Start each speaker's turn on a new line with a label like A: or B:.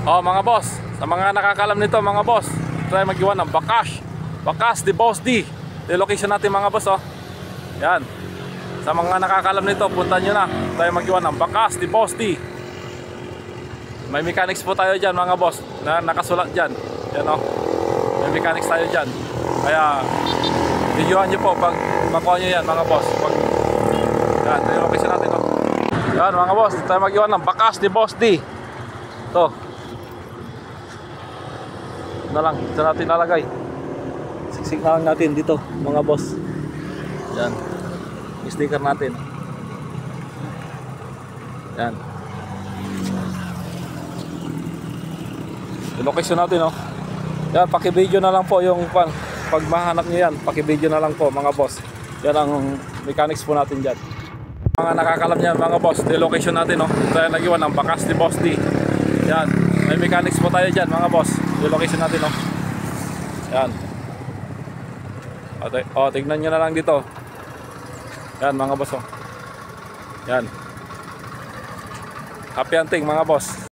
A: Oh mga boss, sa mga nakakalam nito mga boss, try magiwa ng Bakas de Boss D. Yung location natin mga boss oh. Yan. Sa mga nakakalam nito, punta nyo na. Tayo magiwa ng Bakas de Boss D. May mechanics po tayo dyan mga boss, na nakasulat dyan. Yan oh. May mechanics tayo dyan. Kaya videoan nyo po pag makuha nyo yan mga boss. Yan, ito yung location natin oh. Yan mga boss, tayo magiwa ng Bakas de Boss D. Ito na lang, ito natin nalagay. Siksik na lang natin dito mga boss. Yan, yung sticker natin. Yan, yung location natin oh. Yan, paki-video na lang po yung pag mahanap nyo yan, paki-video na lang po mga boss. Yan ang mechanics po natin dyan. Mga nakakalam yan mga boss, yung location natin oh. Tayo nagiwan ng Bakas de Boss D. Yan, may mechanics po tayo dyan mga boss. Yung location natin oh. Yan. O, tignan nyo na lang dito. Yan mga boss oh. Yan. Happy hunting mga boss.